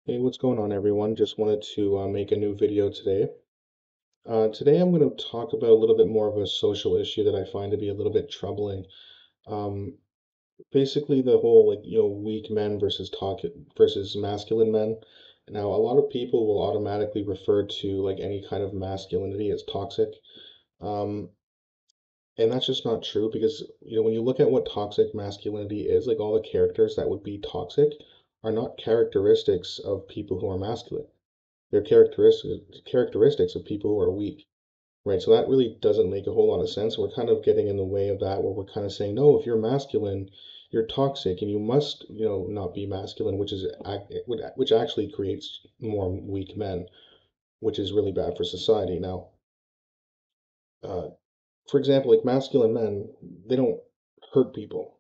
Hey, what's going on, everyone? Just wanted to make a new video today. Today, I'm going to talk about a little bit more of a social issue that I find to be a little bit troubling. Um, Basically, the whole weak men versus masculine men. Now, a lot of people will automatically refer to like any kind of masculinity as toxic. Um, and that's just not true because, when you look at what toxic masculinity is, like all the characters that would be toxic are not characteristics of people who are masculine. They're characteristics of people who are weak, right? So that really doesn't make a whole lot of sense. We're kind of getting in the way of that, where we're kind of saying, no, if you're masculine, you're toxic, and you must, not be masculine, which actually creates more weak men, which is really bad for society. Now, uh, for example, like masculine men, they don't hurt people,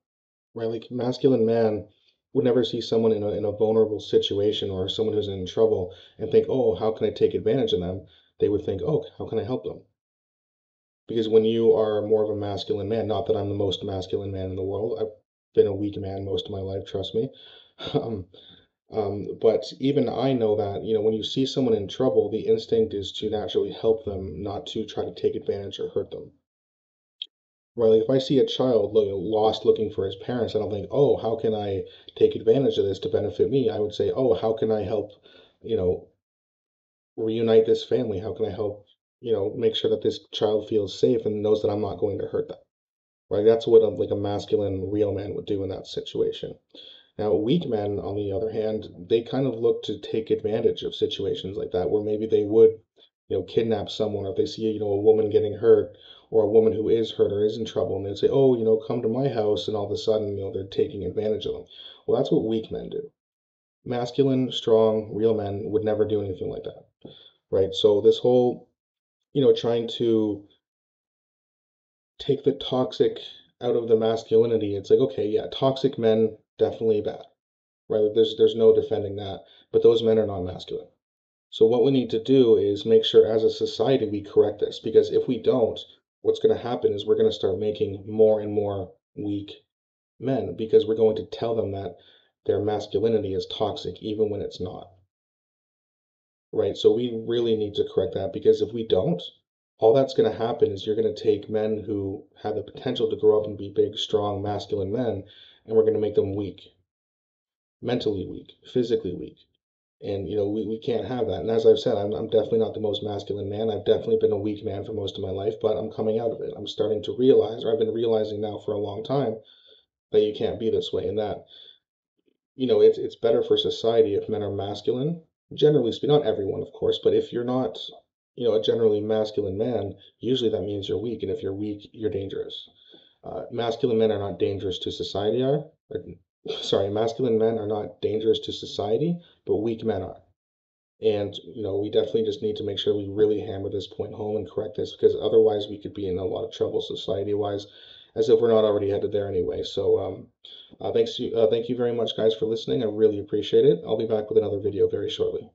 right? Like masculine man would never see someone in a vulnerable situation or someone who's in trouble and think, oh, how can I take advantage of them? They would think, oh, how can I help them? Because when you are more of a masculine man, not that I'm the most masculine man in the world, I've been a weak man most of my life, trust me. Um, but even I know that, when you see someone in trouble, the instinct is to naturally help them, not to try to take advantage or hurt them. Right, like if I see a child lost looking for his parents, I don't think, oh, how can I take advantage of this to benefit me? I would say, oh, how can I help, you know, reunite this family? How can I help, make sure that this child feels safe and knows that I'm not going to hurt them? Right, that's what a masculine, real man would do in that situation. Now, weak men, on the other hand, they kind of look to take advantage of situations like that, where maybe they would, kidnap someone, or if they see, a woman getting hurt, or a woman who is hurt or is in trouble, and they'd say, "Oh, come to my house," and all of a sudden, they're taking advantage of them. Well, that's what weak men do. Masculine, strong, real men would never do anything like that, right? So this whole, trying to take the toxic out of the masculinity, it's like, okay, yeah, toxic men definitely bad, right? Like there's no defending that, but those men are not masculine. So what we need to do is make sure as a society we correct this, because if we don't, what's going to happen is we're going to start making more and more weak men because we're going to tell them that their masculinity is toxic even when it's not, right? So we really need to correct that because if we don't, all that's going to happen is you're going to take men who have the potential to grow up and be big, strong, masculine men, and we're going to make them weak, mentally weak, physically weak. And we can't have that. And as I've said, I'm definitely not the most masculine man. I've definitely been a weak man for most of my life, but I'm coming out of it. I'm starting to realize, or I've been realizing now for a long time, that you can't be this way, and that it's better for society if men are masculine. Generally speaking, not everyone, of course, but if you're not, a generally masculine man, usually that means you're weak, and if you're weak, you're dangerous. Masculine men are not dangerous to society. Sorry, masculine men are not dangerous to society, but weak men are. And, we definitely just need to make sure we really hammer this point home and correct this because otherwise we could be in a lot of trouble society-wise, as if we're not already headed there anyway. So, thank you very much, guys, for listening. I really appreciate it. I'll be back with another video very shortly.